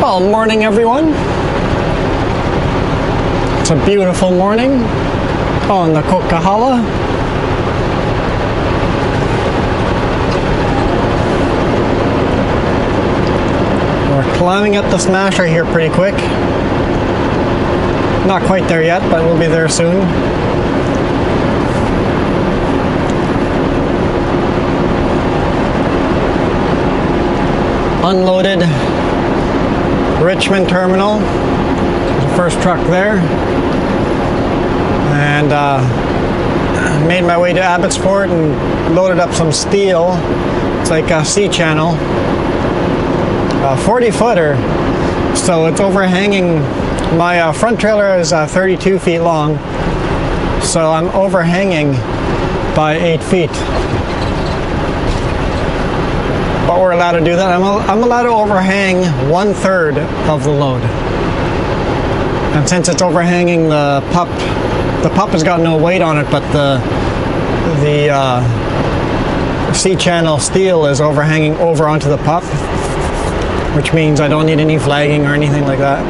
Well, morning everyone. It's a beautiful morning on the Coquihalla. We're climbing up the Smasher here pretty quick. Not quite there yet, but we'll be there soon. Unloaded Richmond terminal. There's the first truck there. And made my way to Abbotsford and loaded up some steel. It's like a C-channel. 40-footer. So it's overhanging. My front trailer is 32 feet long. So I'm overhanging by 8 feet. But we're allowed to do that. I'm allowed to overhang 1/3 of the load. And since it's overhanging the pup has got no weight on it, but the C-channel steel is overhanging over onto the pup, which means I don't need any flagging or anything like that.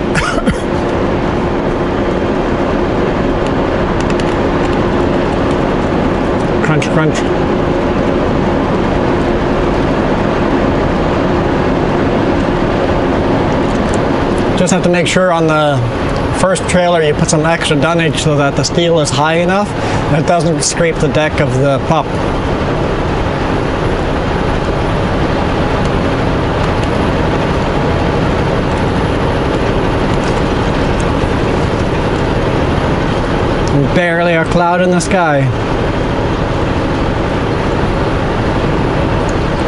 Crunch, crunch. Just have to make sure on the first trailer you put some extra dunnage so that the steel is high enough and it doesn't scrape the deck of the pup. Barely a cloud in the sky.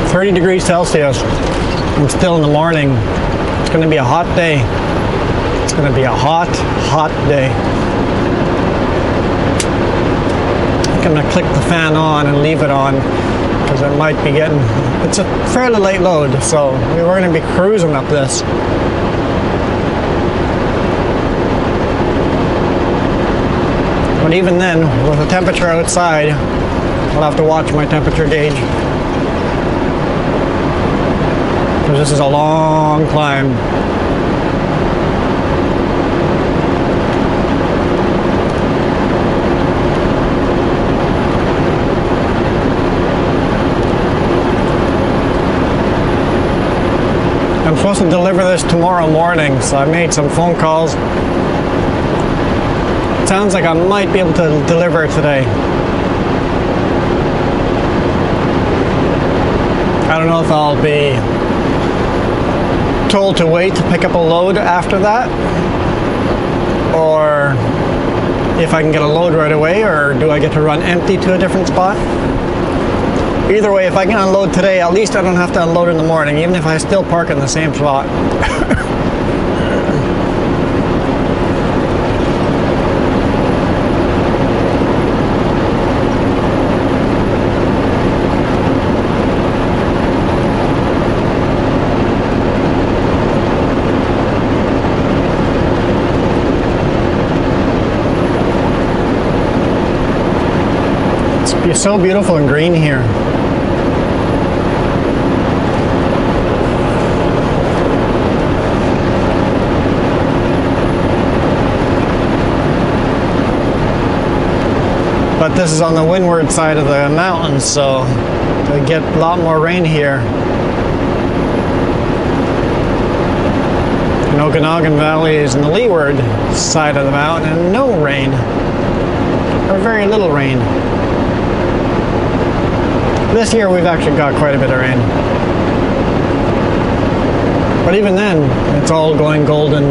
30 degrees Celsius. And still in the morning. It's going to be a hot day. It's going to be a hot, hot day. I think I'm going to click the fan on and leave it on because it might be getting... It's a fairly late load, so we're going to be cruising up this. But even then, with the temperature outside, I'll have to watch my temperature gauge. Because this is a long climb. I'm supposed to deliver this tomorrow morning, so I made some phone calls. Sounds like I might be able to deliver it today. I don't know if I'll be told to wait to pick up a load after that, or if I can get a load right away, or do I get to run empty to a different spot? Either way, if I can unload today, at least I don't have to unload in the morning, even if I still park in the same spot. It's so beautiful and green here. But this is on the windward side of the mountains, so we get a lot more rain here. And Okanagan Valley is in the leeward side of the mountain, and no rain, or very little rain. This year we've actually got quite a bit of rain. But even then, it's all going golden.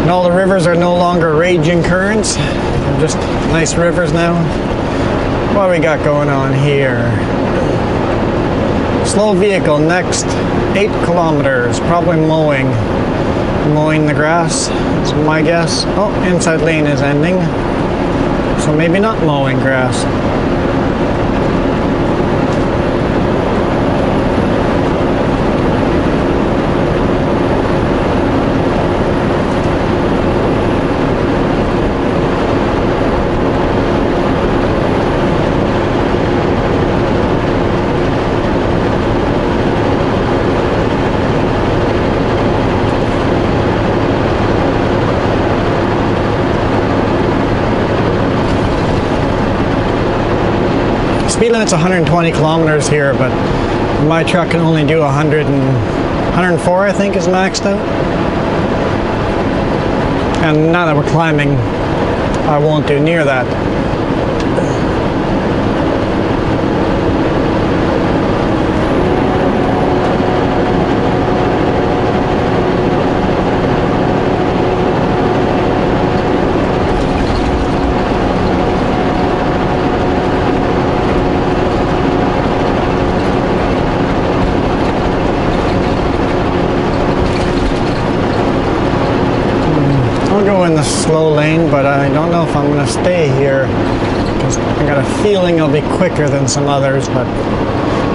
And all the rivers are no longer raging currents. They're just nice rivers now. What do we got going on here? Slow vehicle, next 8 kilometers, probably mowing the grass, is my guess. Oh, inside lane is ending, so maybe not mowing grass. speed limit's 120 kilometers here, but my truck can only do 104, I think, is maxed out. And now that we're climbing, I won't do near that. In the slow lane, but I don't know if I'm going to stay here because I got a feeling I'll be quicker than some others, but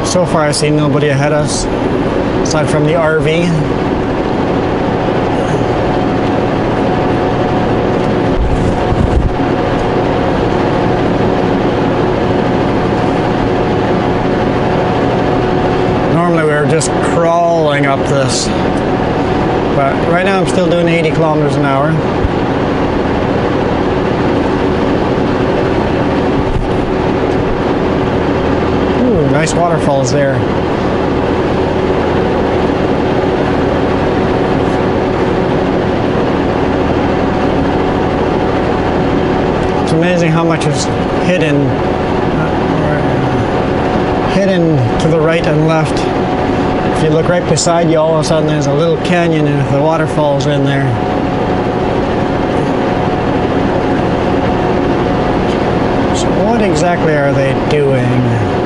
so far I see nobody ahead of us aside from the RV. Normally we were just crawling up this, but right now I'm still doing 80 kilometers an hour. Nice waterfalls there. It's amazing how much is hidden to the right and left. If you look right beside you, all of a sudden there's a little canyon and the waterfalls in there. So what exactly are they doing?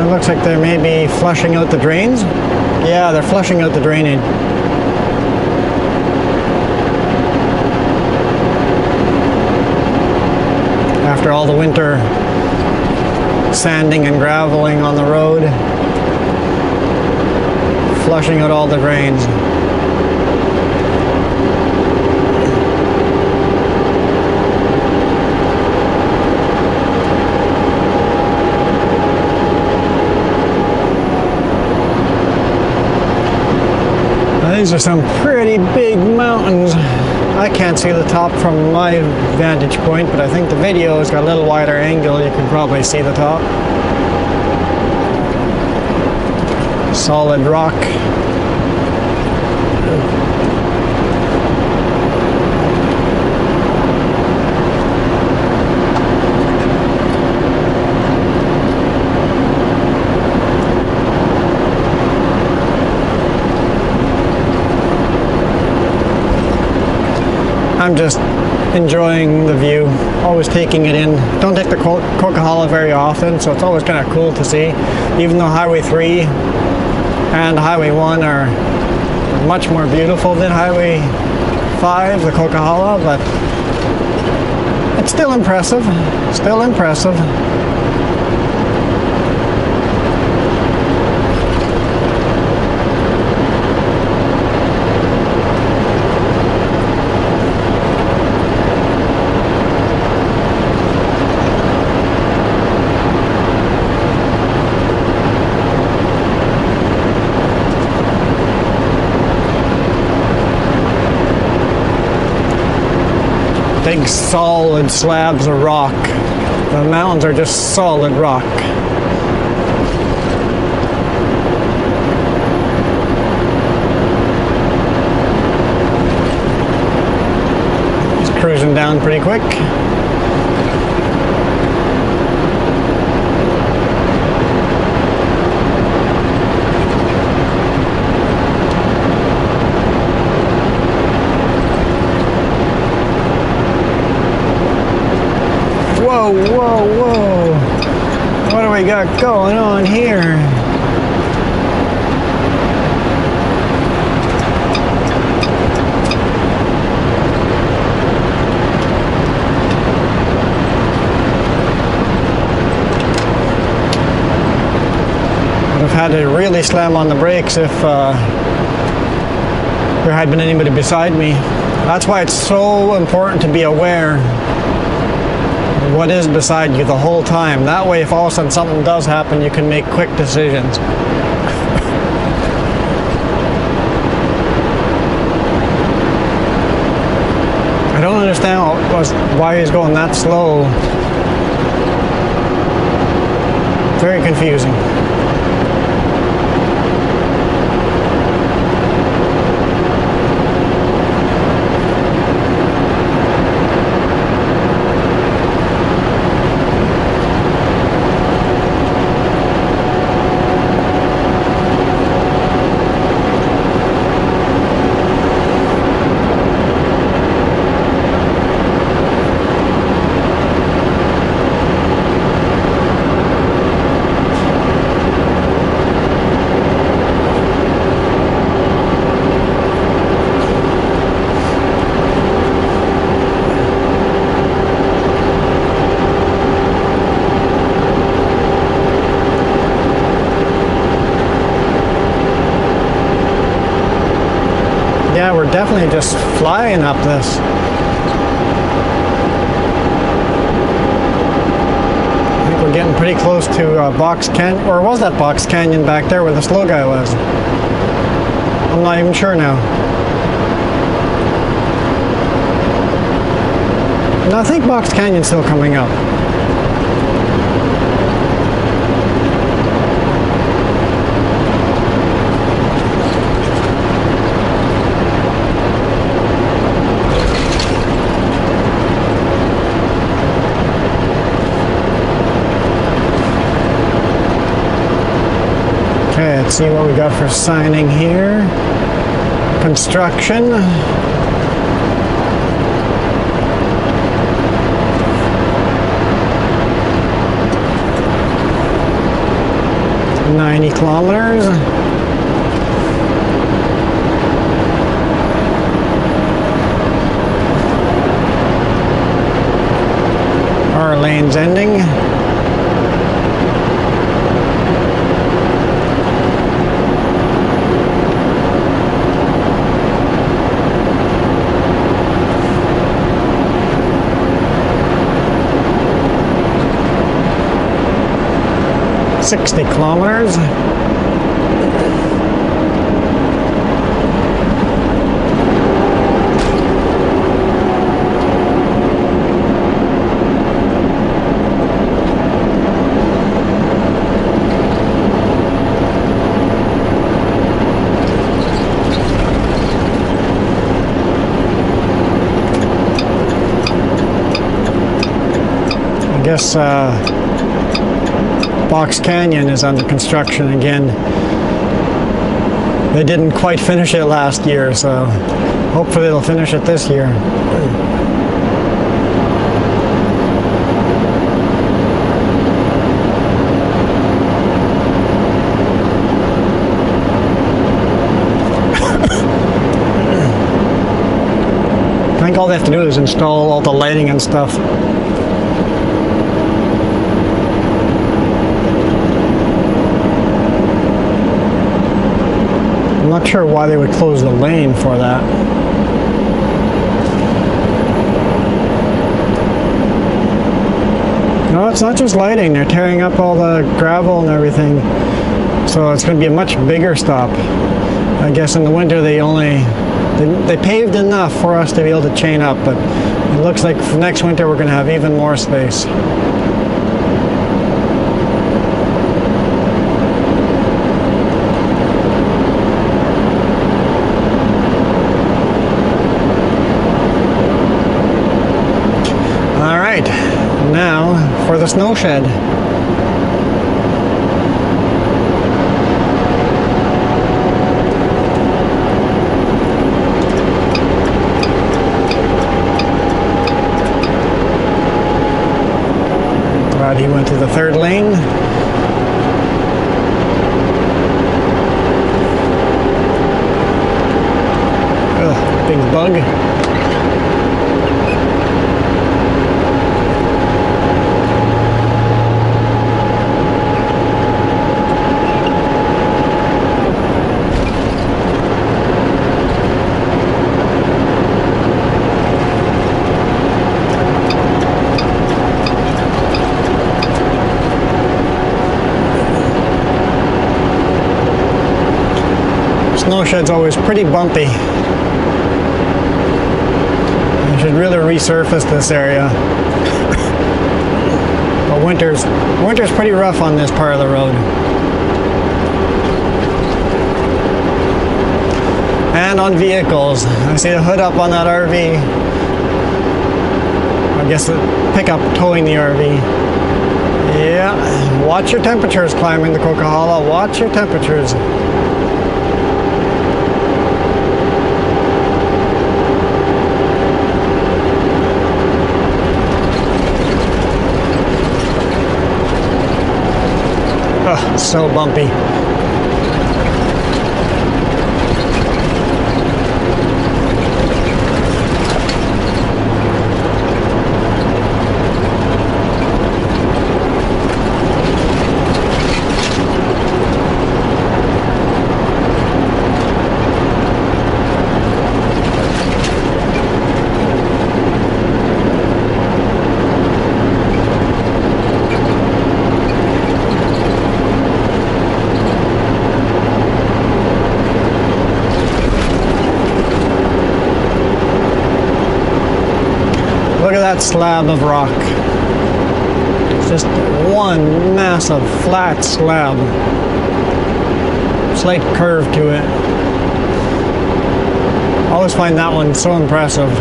Looks like they may be flushing out the drains. Yeah, they're flushing out the drainage. After all the winter sanding and graveling on the road, flushing out all the drains. These are some pretty big mountains. I can't see the top from my vantage point, but I think the video has got a little wider angle. You can probably see the top. Solid rock. I'm just enjoying the view, always taking it in. Don't take the Coquihalla very often, so it's always kind of cool to see. Even though Highway 3 and Highway 1 are much more beautiful than Highway 5, the Coquihalla, but it's still impressive, still impressive. Big solid slabs of rock. The mountains are just solid rock. Just cruising down pretty quick. Whoa, whoa, whoa. What do we got going on here? Would have had to really slam on the brakes if there had been anybody beside me. That's why it's so important to be aware what is beside you the whole time. That way, if all of a sudden something does happen, you can make quick decisions. why he's going that slow. Very confusing. Yeah, we're definitely just flying up this. I think we're getting pretty close to Box Canyon, or was that Box Canyon back there where the slow guy was? I'm not even sure now. No, I think Box Canyon's still coming up. Okay, let's see what we got for signing here. Construction. $90 kilometers. Our lane's ending. $60 kilometers. I guess Box Canyon is under construction again. They didn't quite finish it last year, so hopefully they'll finish it this year. I think all they have to do is install all the lighting and stuff. I'm not sure why they would close the lane for that. No, it's not just lighting. They're tearing up all the gravel and everything. So it's going to be a much bigger stop. I guess in the winter they paved enough for us to be able to chain up, but it looks like for next winter we're going to have even more space. Now for the snow shed. Glad he went to the third lane. Ugh, big bug. Snow shed's always pretty bumpy. I should really resurface this area. But winter's pretty rough on this part of the road. And on vehicles. I see a hood up on that RV. I guess the pickup towing the RV. Yeah, watch your temperatures climbing the Coquihalla. Watch your temperatures. Oh, so bumpy. Look at that slab of rock. It's just one massive flat slab. Slight curve to it. I always find that one so impressive.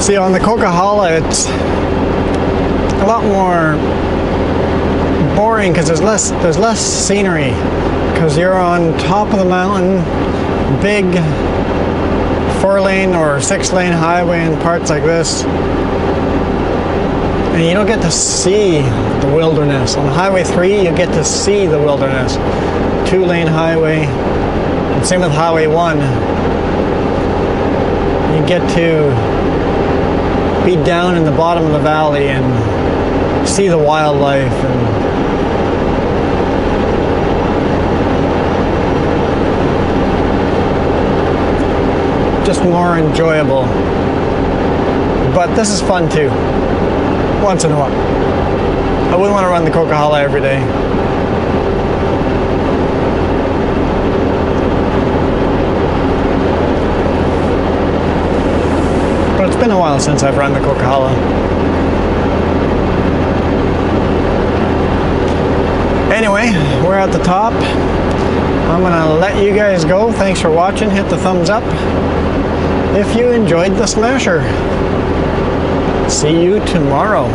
See, on the Coquihalla, it's a lot more boring because there's less scenery, because you're on top of the mountain, big 4-lane or 6-lane highway in parts like this, and you don't get to see the wilderness. On Highway 3, you get to see the wilderness. 2-lane highway, and same with Highway 1. You get to be down in the bottom of the valley and see the wildlife and just more enjoyable. But this is fun too, once in a while. I wouldn't want to run the Coquihalla every day. But it's been a while since I've run the Coquihalla. Anyway, we're at the top. I'm gonna let you guys go. Thanks for watching. Hit the thumbs up if you enjoyed the Smasher. See you tomorrow.